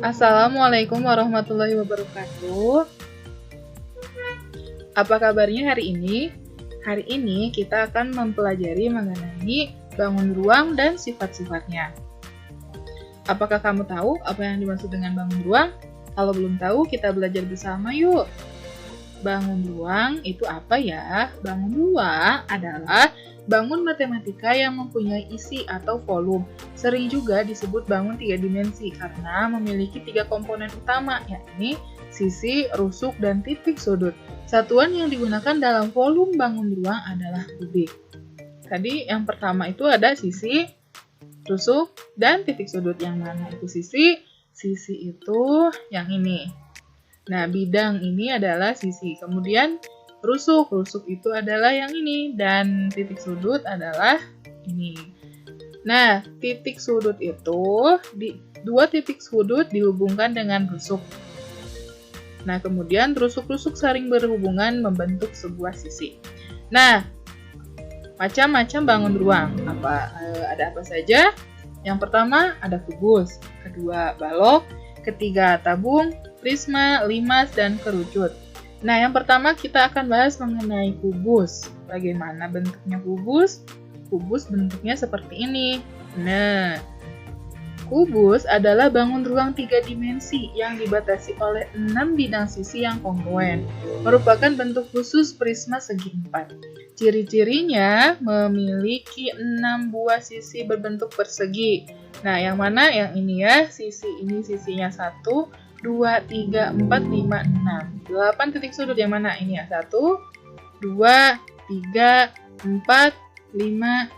Assalamualaikum warahmatullahi wabarakatuh. Apa kabarnya hari ini? Hari ini kita akan mempelajari mengenai bangun ruang dan sifat-sifatnya. Apakah kamu tahu apa yang dimaksud dengan bangun ruang? Kalau belum tahu, kita belajar bersama yuk. Bangun ruang itu apa ya? Bangun ruang adalah bangun matematika yang mempunyai isi atau volume. Sering juga disebut bangun 3 dimensi karena memiliki 3 komponen utama, yakni sisi, rusuk, dan titik sudut. Satuan yang digunakan dalam volume bangun ruang adalah kubik. Tadi yang pertama itu ada sisi, rusuk, dan titik sudut. Yang mana itu sisi? Sisi itu yang ini. Nah, bidang ini adalah sisi. Kemudian rusuk itu adalah yang ini. Dan titik sudut adalah ini. Nah, titik sudut itu, dua titik sudut dihubungkan dengan rusuk. Nah, kemudian rusuk-rusuk saling berhubungan membentuk sebuah sisi. Nah, macam-macam bangun ruang. Ada apa saja? Yang pertama ada kubus, kedua balok, ketiga tabung, prisma, limas, dan kerucut. Nah, yang pertama kita akan bahas mengenai kubus. Bagaimana bentuknya kubus? Kubus bentuknya seperti ini. Nah, kubus adalah bangun ruang 3 dimensi yang dibatasi oleh 6 bidang sisi yang kongruen. Merupakan bentuk khusus prisma segi 4. Ciri-cirinya memiliki 6 buah sisi berbentuk persegi. Nah, yang mana? Yang ini ya, sisi ini sisinya 1, 2, 3, 4, 5, 6. 8 titik sudut yang mana? Ini ya, 1, 2, 3, 4, 5,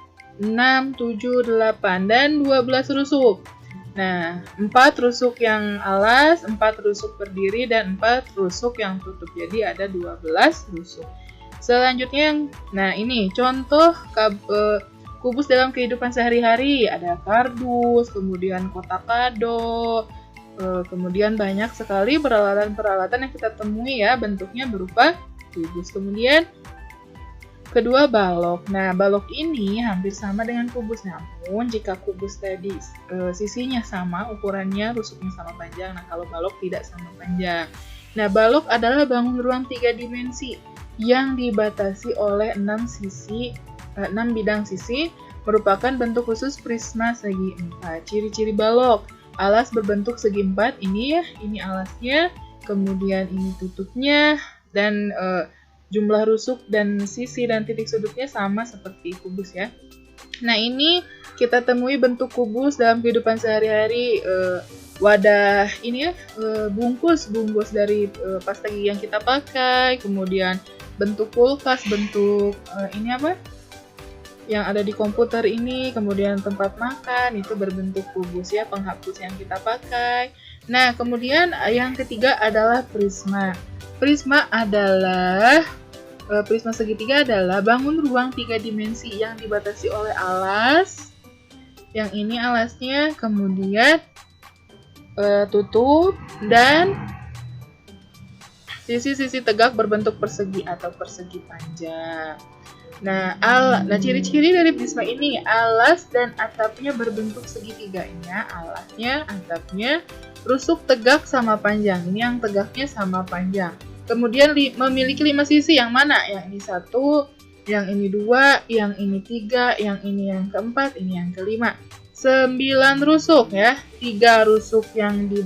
6, 7, 8, dan 12 rusuk. Nah, 4 rusuk yang alas, 4 rusuk berdiri, dan 4 rusuk yang tutup. Jadi ada 12 rusuk. Selanjutnya, nah ini contoh kubus dalam kehidupan sehari-hari. Ada kardus, kemudian kotak kado, kemudian banyak sekali peralatan-peralatan yang kita temui ya, bentuknya berupa kubus. Kemudian kedua, balok. Nah, balok ini hampir sama dengan kubus, namun jika kubus tadi sisinya sama, ukurannya, rusuknya sama panjang. Nah, kalau balok tidak sama panjang. Nah, balok adalah bangun ruang 3 dimensi yang dibatasi oleh 6 bidang sisi, merupakan bentuk khusus prisma segi 4. Ciri-ciri balok: alas berbentuk segi 4, ini ya, ini alasnya, kemudian ini tutupnya, dan jumlah rusuk dan sisi dan titik sudutnya sama seperti kubus ya. Nah, ini kita temui bentuk kubus dalam kehidupan sehari-hari. Wadah ini ya, bungkus dari pasta gigi yang kita pakai, kemudian bentuk kulkas, bentuk ini apa? Yang ada di komputer ini, kemudian tempat makan itu berbentuk kubus ya, penghapus yang kita pakai. Nah, kemudian yang ketiga adalah prisma. Prisma segitiga adalah bangun ruang 3 dimensi yang dibatasi oleh alas. Yang ini alasnya, kemudian tutup, dan sisi-sisi tegak berbentuk persegi atau persegi panjang. Nah, ciri-ciri dari prisma ini, alas dan atapnya berbentuk segitiganya, alasnya, atapnya, rusuk tegak sama panjang. Ini yang tegaknya sama panjang. Kemudian memiliki 5 sisi, yang mana? Yang ini 1, yang ini 2, yang ini 3, yang ini yang keempat, ini yang kelima. 9 rusuk ya, 3 rusuk yang di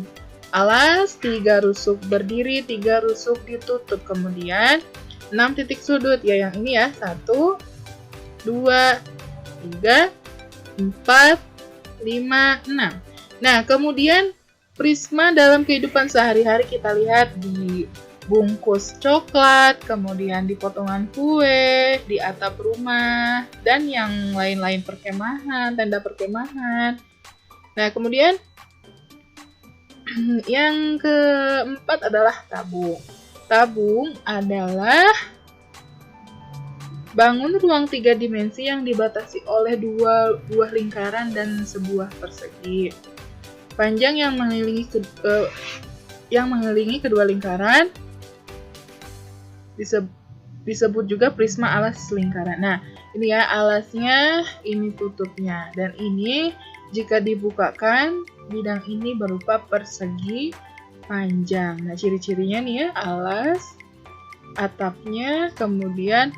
alas, 3 rusuk berdiri, 3 rusuk ditutup. Kemudian 6 titik sudut ya, yang ini ya, 1, 2, 3, 4, 5, 6. Nah, kemudian prisma dalam kehidupan sehari-hari kita lihat di bungkus coklat, kemudian di potongan kue, di atap rumah, dan yang lain-lain perkemahan, tenda perkemahan. Nah, kemudian yang keempat adalah tabung. Tabung adalah bangun ruang 3 dimensi yang dibatasi oleh 2 buah lingkaran dan sebuah persegi. Panjang yang mengelilingi kedua lingkaran disebut juga prisma alas lingkaran. Nah, ini ya alasnya, ini tutupnya, dan ini jika dibukakan bidang ini berupa persegi panjang. Nah, ciri-cirinya nih ya, alas, atapnya, kemudian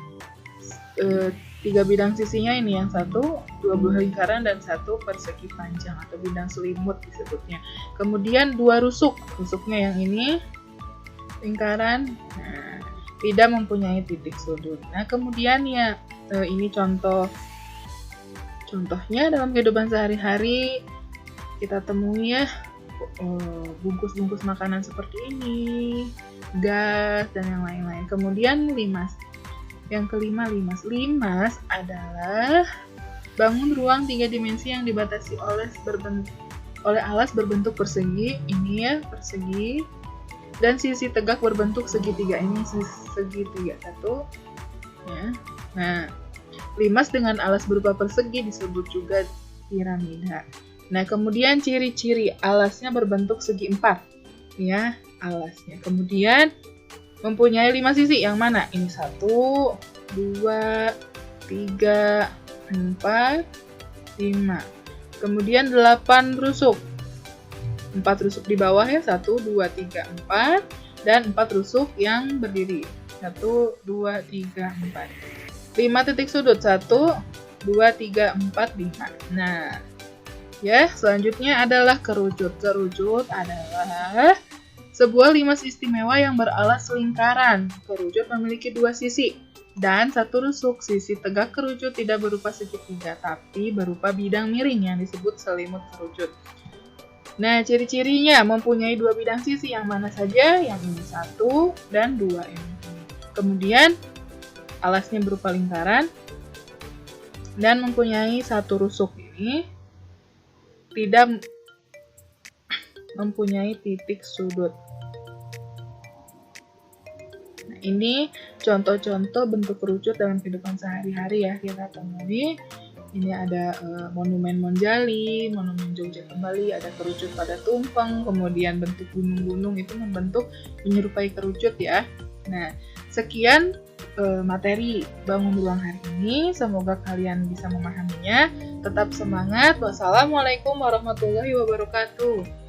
3 bidang sisinya ini, yang satu 2 buah lingkaran dan 1 persegi panjang atau bidang selimut disebutnya. Kemudian 2 rusuk, rusuknya yang ini lingkaran, nah, tidak mempunyai titik sudut. Nah, kemudian ya ini contohnya dalam kehidupan sehari-hari kita temui ya, bungkus-bungkus makanan seperti ini, gas dan yang lain-lain. Kemudian limas. Yang kelima, limas. Limas adalah bangun ruang 3 dimensi yang dibatasi oleh alas berbentuk persegi, ini ya persegi, dan sisi tegak berbentuk segitiga, ini segitiga satu. Ya. Nah, limas dengan alas berupa persegi disebut juga piramida. Nah, kemudian ciri-ciri alasnya berbentuk segi 4, ya alasnya. Kemudian mempunyai 5 sisi, yang mana? Ini 1, 2, 3, 4, 5. Kemudian 8 rusuk. 4 rusuk di bawah ya, 1, 2, 3, 4. Dan 4 rusuk yang berdiri. 1, 2, 3, 4. 5 titik sudut, 1, 2, 3, 4, 5. Nah, ya selanjutnya adalah kerucut. Kerucut adalah sebuah limas istimewa yang beralas lingkaran. Kerucut memiliki 2 sisi dan 1 rusuk. Sisi tegak kerucut tidak berupa segitiga, tapi berupa bidang miring yang disebut selimut kerucut. Nah, ciri-cirinya mempunyai 2 bidang sisi, yang mana saja? Yang ini 1 dan 2 ini. Kemudian alasnya berupa lingkaran dan mempunyai 1 rusuk, ini tidak mempunyai titik sudut. Nah, ini contoh-contoh bentuk kerucut dalam kehidupan sehari-hari ya kita temui. Ini ada monumen Monjali, monumen Jogja Kembali, ada kerucut pada tumpeng, kemudian bentuk gunung-gunung itu membentuk menyerupai kerucut ya. Nah, sekian materi bangun ruang hari ini. Semoga kalian bisa memahaminya. Tetap semangat. Wassalamualaikum warahmatullahi wabarakatuh.